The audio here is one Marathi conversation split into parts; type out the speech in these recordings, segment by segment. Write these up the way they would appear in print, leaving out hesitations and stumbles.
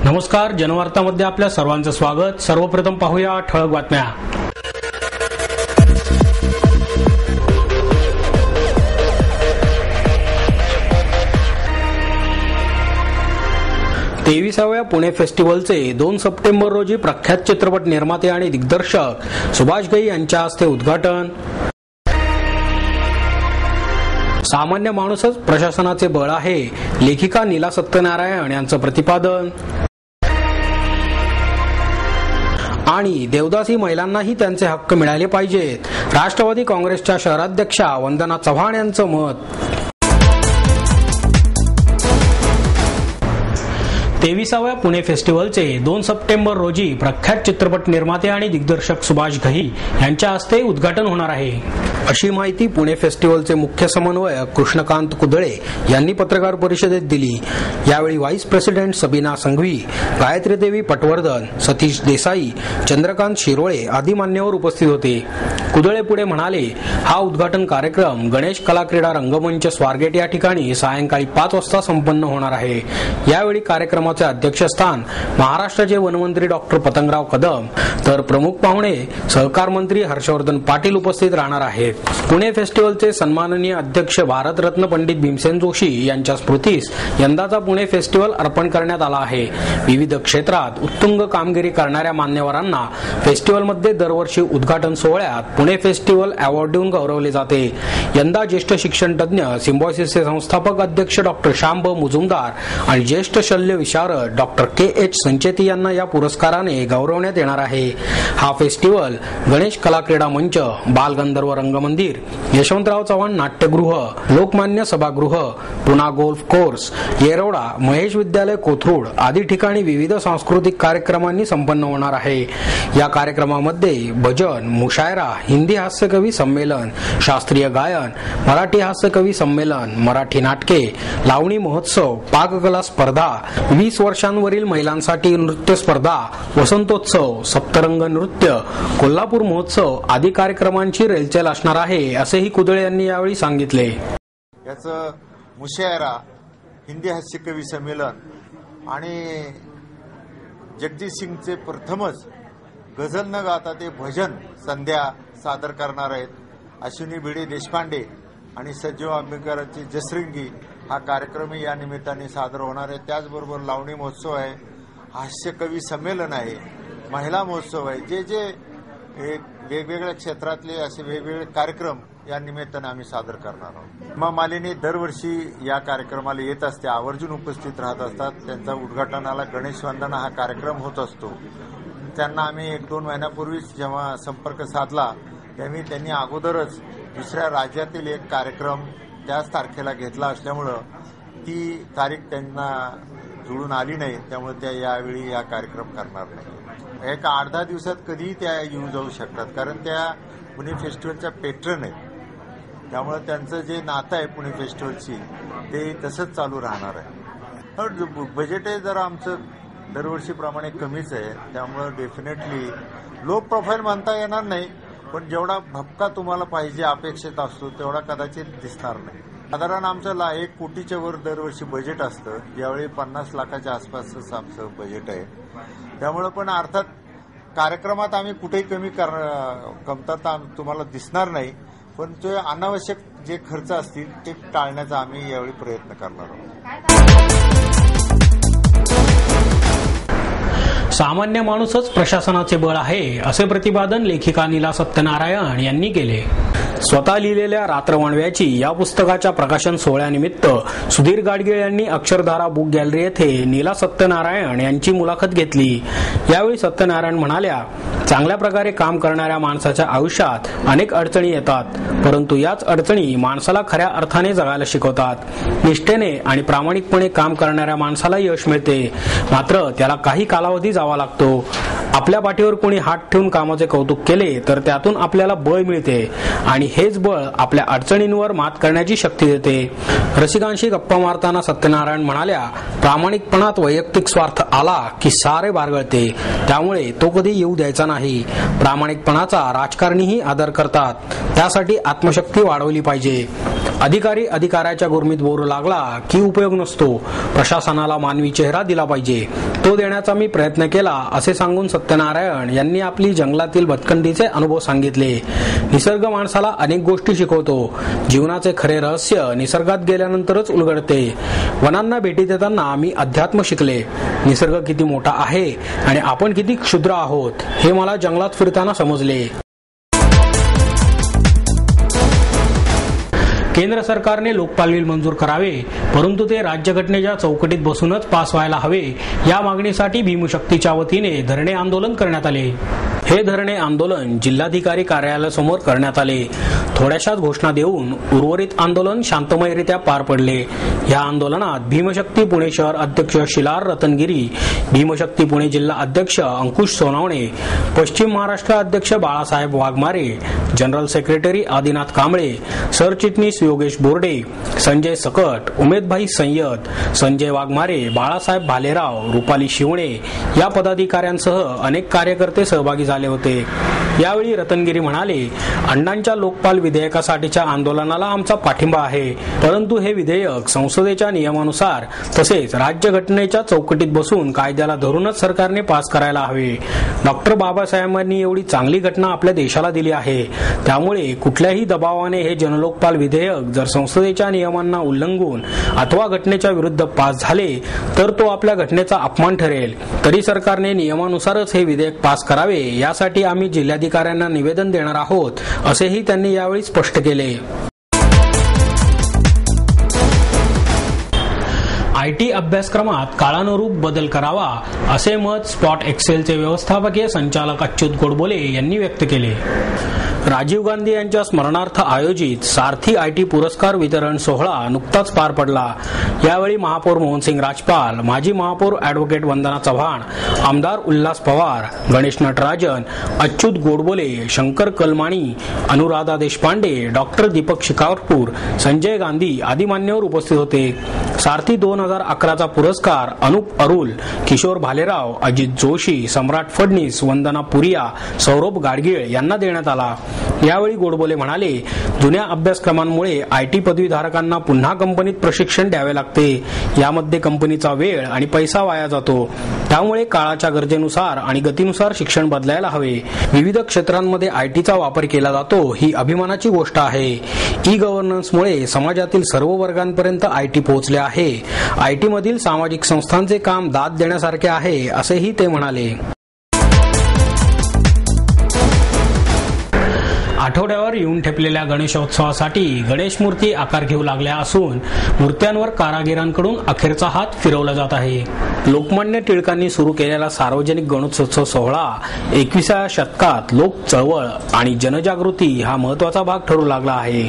नमस्कार, जनवार्तामध्ये आपल्या सर्वांचं स्वागत। सर्वप्रथम पाहूया ठळक बातम्या। तेविसाव्या पुणे फेस्टिवलचे 2 सप्टेंबर रोजी प्रख्यात चित्रपट निर्माते आणि दिग्दर्शक सुभाष घई यांच्या हस्ते उद्घाटन। सामान्य माणूसच प्रशासनाचे बळ आहे, लेखिका नीला सत्यनारायण यांचं प्रतिपादन। आणि देवदासी महिलांनाही त्यांचे हक्क मिळाले पाहिजेत, राष्ट्रवादी काँग्रेसच्या शहराध्यक्षा वंदना चव्हाण यांचं मत। 23व्या पुणे फेस्टिवलचे 2 सप्टेंबर रोजी प्रख्यात चित्रपट निर्माते आणि दिग्दर्शक सुभाष घई यांच्या हस्ते उद्घाटन होणार आहे, अशी माहिती पुणे फेस्टिवलचे मुख्य समन्वयक कृष्णकांत कुदळे यांनी पत्रकार परिषदेत दिली। यावेळी व्हाईस प्रेसिडेंट सबीना संघवी, गायत्री देवी पटवर्धन, सतीश देसाई, चंद्रकांत शिरोळे आदी मान्यवर उपस्थित होते। कुदळे पुढे म्हणाले, हा उद्घाटन कार्यक्रम गणेश कला क्रीडा रंगमंच स्वारगेट या ठिकाणी सायंकाळी 5 वाजता संपन्न होणार आहे। यावेळी कार्यक्रमाचे अध्यक्षस्थान महाराष्ट्राचे वनमंत्री डॉक्टर पतंगराव कदम तर प्रमुख पाहुणे सहकार मंत्री हर्षवर्धन पाटील उपस्थित राहणार आहेत। पुणे फेस्टिवलचे सन्माननीय अध्यक्ष भारतरत्न पंडित भीमसेन जोशी यांच्या स्मृतीस यंदाचा पुणे फेस्टिवल अर्पण करण्यात आला आहे। विविध क्षेत्रात उत्तुंग कामगिरी करणाऱ्या मान्यवरांना फेस्टिवलमध्ये दरवर्षी उद्घाटन सोहळ्यात पुणे फेस्टिवल अवॉर्ड देऊन गौरवले जाते। यंदा ज्येष्ठ शिक्षण तज्ञ सिम्बॉयसिसचे संस्थापक अध्यक्ष डॉक्टर श्याम ब मुजुमदार आणि ज्येष्ठ शल्य विशारद डॉक्टर KH संचेती यांना या पुरस्काराने गौरवण्यात येणार आहे। हा फेस्टिवल गणेश कला क्रीडा मंच, बालगंधर्व रंगमंदिर, यशवंतराव चव्हाण नाट्यगृह, लोकमान्य सभागृह, पुना गोल्फ कोर्स, येरवडा, महेश विद्यालय कोथरूड आदी ठिकाणी विविध सांस्कृतिक कार्यक्रमांनी संपन्न होणार आहे। या कार्यक्रमामध्ये भजन, मुशायरा, हिंदी हास्यकवी संमेलन, शास्त्रीय गायन, मराठी हास्यकवी संमेलन, मराठी नाटके, लावणी महोत्सव, पाककला स्पर्धा, 20 वर्षांवरील महिलांसाठी नृत्य स्पर्धा, वसंतोत्सव, सप्तरंग नृत्य, कोल्हापूर महोत्सव आदी कार्यक्रमांची रेलचेल असणार आहे, असेही कुदळे यांनी यावेळी सांगितले। याचं मुशायरा, हिंदी हास्यकवी संमेलन आणि जगजीत सिंगचे प्रथमच गझल न गाता ते भजन संध्या सादर करणार आहेत। अश्विनी भिडे देशपांडे आणि सज्जू आंबेडकरांची जसरंगी हा कार्यक्रमही या निमित्ताने सादर होणार आहे। त्याचबरोबर लावणी महोत्सव आहे, हास्यकवी संमेलन आहे, महिला महोत्सव आहे। जे वेगवेगळ्या क्षेत्रातले असे वेगवेगळे कार्यक्रम या निमित्ताने आम्ही सादर करणार आहोत। हेमा मालिनी दरवर्षी या कार्यक्रमाला येत असते, आवर्जून उपस्थित राहत असतात। त्यांचा उद्घाटनाला गणेश वंदना हा कार्यक्रम होत असतो। त्यांना आम्ही 1-2 महिन्यापूर्वीच जेव्हा संपर्क साधला त्यावेळी त्यांनी अगोदरच दुसऱ्या राज्यातील एक कार्यक्रम त्याच तारखेला घेतला असल्यामुळं ती तारीख त्यांना जुळून आली नाही, त्यामुळे त्या यावेळी हा कार्यक्रम करणार नाही। एक 8-10 दिवसात कधीही त्या येऊ जाऊ शकतात, कारण त्या पुणे फेस्टिवलच्या पेट्रन आहेत। त्यामुळे त्यांचं जे नातं आहे पुणे फेस्टिवलची ते तसंच चालू राहणार आहे। बजेट आहे जरा आमचं दरवर्षीप्रमाणे कमीच आहे, त्यामुळे डेफिनेटली लो प्रोफाईल म्हणता येणार नाही, पण जेवढा भपका तुम्हाला पाहिजे अपेक्षित असतो तेवढा कदाचित दिसणार नाही। साधारण आमचं 1 कोटीच्या वर दरवर्षी बजेट असतं, यावेळी 50 लाखाच्या आसपासच आमचं बजेट आहे। त्यामुळे पण अर्थात कार्यक्रमात आम्ही कुठेही कमतरता तुम्हाला दिसणार नाही, पण ते अनावश्यक जे खर्च असतील ते टाळण्याचा आम्ही यावेळी प्रयत्न करणार आहोत। सामान्य माणूसच प्रशासनाचे बळ आहे, असे प्रतिपादन लेखिका नीला सत्यनारायण यांनी केले। स्वतः लिहिलेल्या रात्रवणव्याची या पुस्तकाच्या प्रकाशन सोहळ्यानिमित्त सुधीर गाडगीळ यांनी अक्षरधारा बुक गॅलरी येथे नीला सत्यनारायण यांची मुलाखत घेतली। यावेळी सत्यनारायण म्हणाल्या, चांगल्या प्रकारे काम करणाऱ्या माणसाच्या आयुष्यात अनेक अडचणी येतात, परंतु याच अडचणी माणसाला खऱ्या अर्थाने जगायला शिकवतात। निष्ठेने आणि प्रामाणिकपणे काम करणाऱ्या माणसाला यश मिळते, मात्र त्याला काही कालावधी जावा लागतो। आपल्या पाठीवर कोणी हात ठेवून कामाचे कौतुक केले तर त्यातून आपल्याला बळ मिळते आणि हेच बळ आपल्या अडचणींवर मात करण्याची शक्ती देते। रसिकांशी गप्पा मारताना सत्यनारायण म्हणाल्या, प्रामाणिकपणात वैयक्तिक स्वार्थ आला की सारे बारगळते, त्यामुळे तो कधी येऊ द्यायचा नाही। प्रामाणिकपणाचा राजकारणीही आदर करतात, त्यासाठी आत्मशक्ती वाढवली पाहिजे। अधिकारी अधिकाऱ्याच्या गुरमीत बोलू लागला की उपयोग नसतो, प्रशासनाला मानवी चेहरा दिला पाहिजे, तो देण्याचा मी प्रयत्न केला असे सांगून सत्यनारायण यांनी आपली जंगलातील भटकंतीचे अनुभव सांगितले. निसर्ग माणसाला अनेक गोष्टी शिकवतो. जीवनाचे खरे रहस्य निसर्गात गेल्यानंतरच उलगडते. वनांना भेटी देताना मी अध्यात्म शिकले. निसर्ग किती मोठा आहे आणि आपण किती क्षुद्र आहोत हे मला जंगलात फिरताना समजले. केंद्र सरकारने लोकपाल बिल मंजूर करावे, परंतु ते राज्यघटनेच्या चौकटीत बसूनच पास व्हायला हवे या मागणीसाठी भीमशक्तीच्या वतीने धरणे आंदोलन करण्यात आले. हे धरणे आंदोलन जिल्हाधिकारी कार्यालयासमोर करण्यात आले. थोड्याशाच घोषणा देऊन उर्वरित आंदोलन शांतमयरित्या पार पडले. या आंदोलनात भीमशक्ती पुणे शहर अध्यक्ष शिलार रतनगिरी, भीमशक्ती पुणे जिल्हा अध्यक्ष अंकुश सोनावणे, पश्चिम महाराष्ट्र अध्यक्ष बाळासाहेब वाघमारे, जनरल सेक्रेटरी आदिनाथ कांबळे, सरचिटणीस योगेश बोर्डे, संजय सकट, उमेदभाई सय्यद, संजय वाघमारे, बाळासाहेब भालेराव, रुपाली शिवणे या पदाधिकाऱ्यांसह अनेक कार्यकर्ते सहभागी झाले होते. यावेळी रतनगिरी म्हणाले, अण्णांच्या लोकपाल विधेयकासाठीच्या आंदोलनाला आमचा पाठिंबा आहे, परंतु हे विधेयक संसदेच्या नियमानुसार तसेच राज्यघटनेच्या चौकटीत बसून कायद्याला धरूनच सरकारने पास करायला हवे. डॉक्टर बाबासाहेबांनी एवढी चांगली घटना आपल्या देशाला दिली आहे, त्यामुळे कुठल्याही दबावाने हे जनलोकपाल विधेयक जर संसदेच्या नियमांना उल्लंघून अथवा घटनेच्या विरुद्ध पास झाले तर तो आपल्या घटनेचा अपमान ठरेल. तरी सरकारने नियमानुसारच हे विधेयक पास करावे यासाठी आम्ही जिल्हाधिकाऱ्यांना निवेदन देणार आहोत, असेही त्यांनी यावेळी स्पष्ट केले. आयटी अभ्यासक्रमात काळानुरूप बदल करावा असे मत स्पॉट एक्सेलचे व्यवस्थापकीय संचालक अच्युत गोडबोले यांनी व्यक्त केले. राजीव गांधी यांच्या स्मरणार्थ आयोजित सारथी आयटी पुरस्कार वितरण सोहळा नुकताच पार पडला. यावेळी महापौर मोहनसिंग राजपाल, माजी महापौर ॲडव्होकेट वंदना चव्हाण, आमदार उल्हास पवार, गणेश नटराजन, अच्युत गोडबोले, शंकर कलमाणी, अनुराधा देशपांडे, डॉक्टर दीपक शिकारपूर, संजय गांधी आदी मान्यवर उपस्थित होते. सारथी 2011चा पुरस्कार अनुप अरुल, किशोर भालेराव, अजित जोशी, सम्राट फडणीस, वंदना पुरिया, सौरभ गाडगीळ यांना देण्यात आला. यावेळी गोडबोले म्हणाले, जुन्या अभ्यासक्रमांमुळे आयटी पदवीधारकांना पुन्हा कंपनीत प्रशिक्षण द्यावे लागते. यामध्ये कंपनीचा वेळ आणि पैसा वाया जातो. त्यामुळे काळाच्या गरजेनुसार आणि गतीनुसार शिक्षण बदलायला हवे. विविध क्षेत्रांमध्ये आयटीचा वापर केला जातो ही अभिमानाची गोष्ट आहे. ई गव्हर्नन्समुळे समाजातील सर्व वर्गांपर्यंत आयटी पोहोचले आहे. आयटी मधील सामाजिक संस्थांचे काम दाद देण्यासारखे आहे असेही ते म्हणाले. आठवड्यावर येऊन ठेपलेल्या गणेशोत्सवासाठी गणेश मूर्ती आकार घेऊ लागल्या असून मूर्त्यांवर कारागिरांकडून अखेरचा हात फिरवला जात आहे. लोकमान्य टिळकांनी सुरू केलेला सार्वजनिक गणेशोत्सव सोहळा 21व्या शतकात लोक चळवळ आणि जनजागृती हा महत्वाचा भाग ठरू लागला आहे.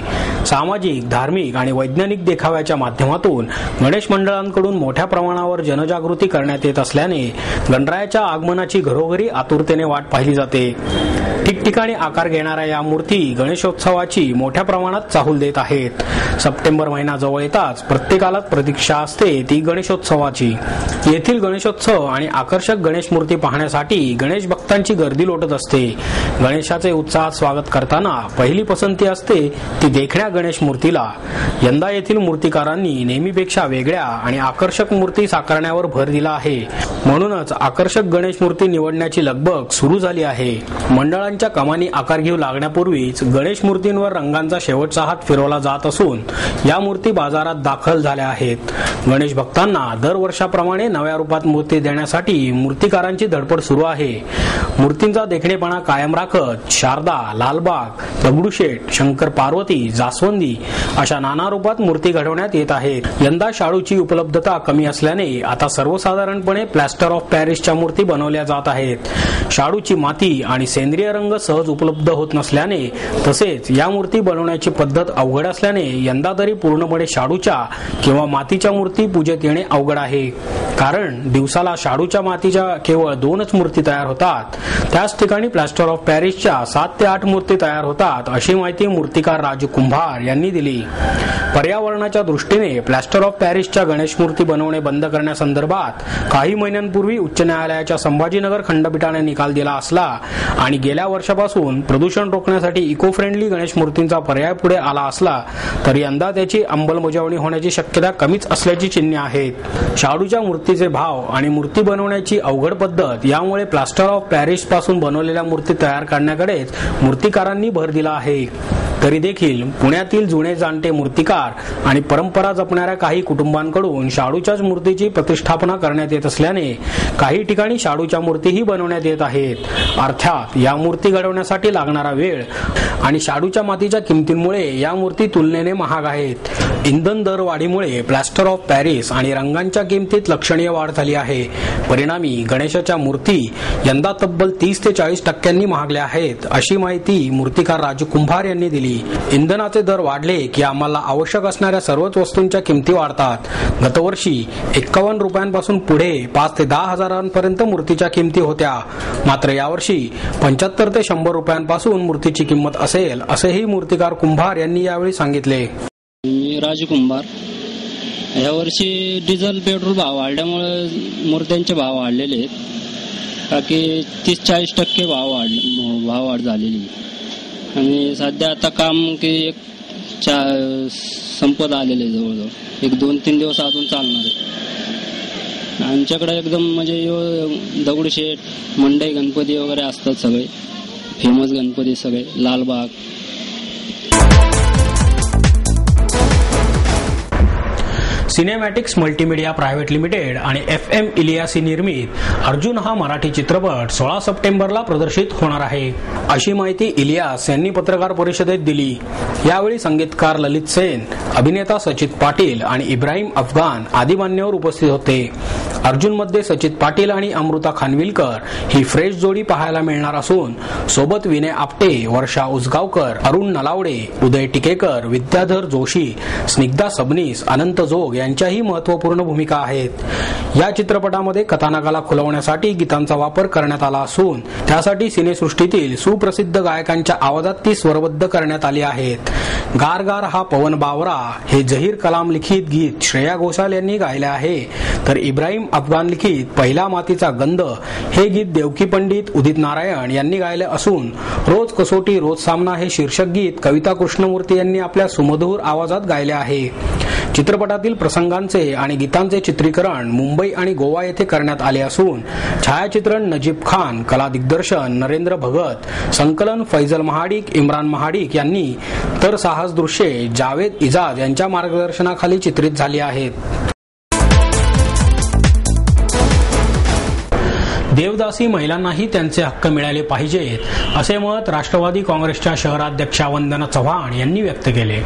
सामाजिक, धार्मिक आणि वैज्ञानिक देखाव्याच्या माध्यमातून गणेश मंडळांकडून मोठ्या प्रमाणावर जनजागृती करण्यात येत असल्याने गणरायाच्या आगमनाची घरोघरी आतुरतेने वाट पाहिली जाते. ठिकठिकाणी आकार घेणाऱ्या या मूर्ती गणेशोत्सवाची मोठ्या प्रमाणात चाहूल देत आहेत. सप्टेंबर महिना जवळ येताच प्रत्येकाला प्रतीक्षा असते ती गणेशोत्सवाची. येथील गणेशोत्सव आणि आकर्षक गणेश मूर्ती पाहण्यासाठी गणेश भक्तांची गर्दी लोटत असते. गणेशाचे उत्साहात स्वागत करताना पहिली पसंती असते ती देखण्या गणेश मूर्तीला. यंदा येथील मूर्तिकारांनी नेहमीपेक्षा वेगळ्या आणि आकर्षक मूर्ती साकारण्यावर भर दिला आहे. म्हणूनच आकर्षक गणेश मूर्ती निवडण्याची लगबग सुरू झाली आहे. मंडळांच्या कमानी आकार घेऊ लागण्यापूर्वीच गणेश मूर्तींवर रंगांचा शेवटचा हात फिरवला जात असून या मूर्ती बाजारात दाखल झाल्या आहेत. गणेश भक्तांना दरवर्षाप्रमाणे नव्या रूपात मूर्ती देण्यासाठी मूर्तिकारांची धडपड सुरू आहे. मूर्तींचा देखणेपणा कायम राखत शारदा, लालबाग, दगडूशेठ, शंकर पार्वती, जास्वंदी अशा नाना रूपात मूर्ती घडवण्यात येत आहेत. यंदा शाडूची उपलब्धता कमी असल्याने आता सर्वसाधारणपणे प्लॅस्टर ऑफ पॅरिसच्या मूर्ती बनवल्या जात आहेत. शाडूची माती आणि सेंद्रिय रंग सहज उपलब्ध होत नसल्याने तसेच या मूर्ती बनवण्याची पद्धत अवघड असल्याने यंदा तरी पूर्णपणे शाडूच्या किंवा मातीच्या मूर्ती पूजेत येणे अवघड आहे. कारण दिवसाला शाडूच्या मातीच्या केवळ 2च मूर्ती तयार होतात. त्याच ठिकाणी प्लॅस्टर ऑफ पॅरिसच्या 7 ते 8 मूर्ती तयार होतात अशी माहिती मूर्तिकार राजू कुंभार यांनी दिली. पर्यावरणाच्या दृष्टीने प्लॅस्टर ऑफ पॅरिसच्या गणेश मूर्ती बनवणे बंद करण्यासंदर्भात काही महिन्यांपूर्वी उच्च न्यायालयाच्या संभाजीनगर खंडपीठाने निकाल दिला असला आणि गेल्या वर्षापासून प्रदूषण रोखण्यासाठी विसर्जनासाठी इको फ्रेंडली गणेश मूर्तींचा पर्याय पुढे आला असला तरी यंदा त्याची अंमलबजावणी होण्याची शक्यता कमीच असल्याची चिन्हे आहेत. शाडूच्या मूर्तीचे भाव आणि मूर्ती बनवण्याची अवघड पद्धत यामुळे प्लास्टर ऑफ पॅरिस पासून बनवलेल्या मूर्ती तयार करण्याकडेच मूर्तिकारांनी भर दिला आहे. तरी देखील पुण्यातील जुने जाणते मूर्तिकार आणि परंपरा जपणाऱ्या काही कुटुंबांकडून शाडूच्याच मूर्तीची प्रतिष्ठापना करण्यात येत असल्याने काही ठिकाणी शाडूच्या मूर्तीही बनवण्यात येत आहेत. अर्थात या मूर्ती घडवण्यासाठी लागणारा वेळ आणि शाडूच्या मातीच्या किमतींमुळे या मूर्ती तुलनेने महाग आहेत. इंधन दरवाढीमुळे प्लास्टर ऑफ पॅरिस आणि रंगांच्या किमतीत लक्षणीय वाढ झाली आहे. परिणामी गणेशाच्या मूर्ती यंदा तब्बल 30 ते 40% महागल्या आहेत, अशी माहिती मूर्तिकार राजू कुंभार यांनी दिली. इंधनाचे दर वाढले की आम्हाला आवश्यक असणाऱ्या सर्वच वस्तूंच्या किमती वाढतात. गतवर्षी 51 रुपयांपासून पुढे 5 ते 10 हजारांपर्यंत मूर्तीच्या किमती होत्या. मात्र यावर्षी 75 ते 100 रुपयांपासून मूर्तीची किंमत असेल, असेही मूर्तिकार कुंभार यांनी यावेळी सांगितले. राजू कुंभार. यावर्षी डिझेल पेट्रोल भाव वाढल्यामुळे मूर्त्यांचे भाव वाढलेले आहेत. बाकी 30-40% भाव वाढ झालेली. आणि सध्या आता काम की संपत आलेले जवळजवळ 1-2-3 दिवस अजून चालणार आहे. आमच्याकडे एकदम म्हणजे दगडूशेठ, मंडई गणपती वगैरे असतात, सगळे फेमस गणपती सगळे, Lalbaug. Cinematics multimedia private limited आणि FM इलियासी निर्मित अर्जुन हा मराठी चित्रपट 16 सप्टेंबरला प्रदर्शित होणार आहे, अशी माहिती इलियास यांनी पत्रकार परिषदेत दिली. यावेळी संगीतकार ललित सेन, अभिनेता सचित पाटील आणि इब्राहिम अफगाण आदी मान्यवर उपस्थित होते. अर्जुनमध्ये सचित पाटील आणि अमृता खानविलकर ही फ्रेश जोडी पाहायला मिळणार असून सोबत विनय आपटे, वर्षा उसगावकर, अरुण नलावडे, उदय टिकेकर, विद्याधर जोशी, स्निग्धा सबनीस, अनंत जोग यांच्याही महत्त्वपूर्ण भूमिका आहेत. या चित्रपटामध्ये कथानकाला खुलवण्यासाठी गीतांचा वापर करण्यात आला असून त्यासाठी सिनेसृष्टीतील सुप्रसिद्ध गायकांच्या आवाजात ती स्वरबद्ध करण्यात आली आहेत. गार गार हा पवन बावरा हे जहीर कलाम लिखित गीत श्रेया घोषाल यांनी गायले आहे, तर इब्राहिम अफगाण लिखित पहिला मातीचा गंध हे गीत देवकी पंडित, उदित नारायण यांनी गायले असून रोज कसोटी रोज सामना हे शीर्षक गीत कविता कृष्णमूर्ती यांनी आपल्या सुमधुर आवाजात गायले आहे. चित्रपटातील प्रसंगांचे आणि गीतांचे चित्रीकरण मुंबई आणि गोवा येथे करण्यात आले असून छायाचित्रण नजीब खान, कला दिग्दर्शन नरेंद्र भगत, संकलन फैजल महाडिक, इम्रान महाडिक यांनी, तर साहस दृश्ये जावेद इजाज यांच्या मार्गदर्शनाखाली चित्रित झाली आहेत. देवदासी महिलांनाही त्यांचे हक्क मिळाले पाहिजेत, असे मत राष्ट्रवादी काँग्रेसच्या शहराध्यक्षा वंदना चव्हाण यांनी व्यक्त केले.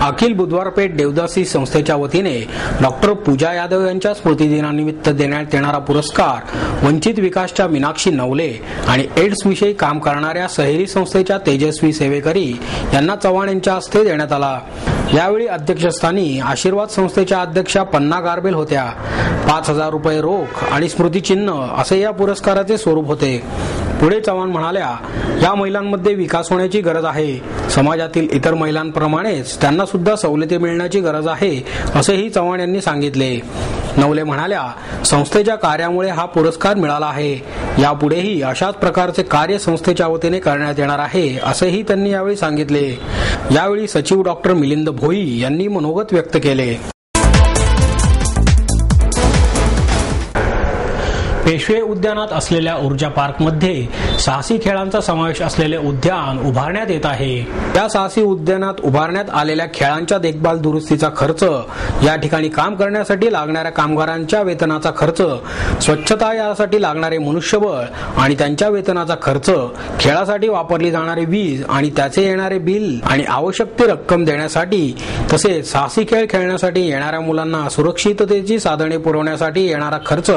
अखिल बुधवारपेठ देवदासी संस्थेच्या वतीने डॉक्टर पूजा यादव यांच्या स्मृतिदिनानिमित्त देण्यात येणारा पुरस्कार वंचित विकासच्या मीनाक्षी नवले आणि एड्स विषयी काम करणाऱ्या सहेरी संस्थेच्या तेजस्वी सेवेकरी यांना चव्हाण यांच्या हस्ते देण्यात आला. यावेळी अध्यक्षस्थानी आशीर्वाद संस्थेच्या अध्यक्षा पन्ना गारबेल होत्या. 5,000 रुपये रोख आणि स्मृतिचिन्ह असे या पुरस्काराचे स्वरूप होते. पुढे चव्हाण म्हणाल्या, या महिलांमध्ये विकास होण्याची गरज आहे. समाजातील इतर महिलांप्रमाणेच त्यांना सुद्धा सवलती मिळण्याची गरज आहे, असेही चव्हाण यांनी सांगितले. नवले म्हणाल्या, संस्थेच्या कार्यामुळे हा पुरस्कार मिळाला आहे. यापुढेही अशाच प्रकारचे कार्य संस्थेच्या वतीने करण्यात येणार आहे, असेही त्यांनी यावेळी सांगितले. यावेळी सचिव डॉक्टर मिलिंद भोई यांनी मनोगत व्यक्त केले. पेशवे उद्यानात असलेल्या ऊर्जा पार्कमध्ये साहसी खेळांचा समावेश असलेले उद्यान उभारण्यात येत आहे. या साहसी उद्यानात उभारण्यात आलेल्या खेळांच्या देखभाल दुरुस्तीचा खर्च, या ठिकाणी काम करण्यासाठी लागणाऱ्या कामगारांच्या वेतनाचा खर्च, स्वच्छता यासाठी लागणारे मनुष्यबळ आणि त्यांच्या वेतनाचा खर्च, खेळासाठी वापरली जाणारी वीज आणि त्याचे येणारे बिल आणि आवश्यक ती रक्कम देण्यासाठी, तसेच साहसी खेळ खेळण्यासाठी येणाऱ्या मुलांना सुरक्षिततेची साधने पुरवण्यासाठी येणारा खर्च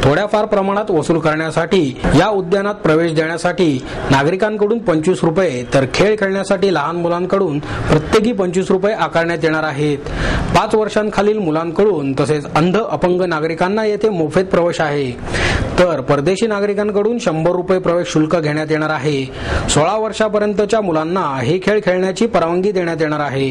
थोड्याफार प्रमाणात वसूल करण्यासाठी या उद्यानात प्रवेश देण्यासाठी नागरिकांकडून 25 रुपये तर खेळ खेळण्यासाठी लहान मुलांकडून प्रत्येकी 25 रुपये आकारण्यात येणार आहेत. 5 वर्षांखालील मुलांकडून तसेच अंध अपंग नागरिकांना येथे मोफत प्रवेश आहे, तर परदेशी नागरिकांकडून 100 रुपये प्रवेश शुल्क घेण्यात येणार आहे. 16 वर्षापर्यंतच्या मुलांना हे खेळ खेळण्याची परवानगी देण्यात येणार आहे.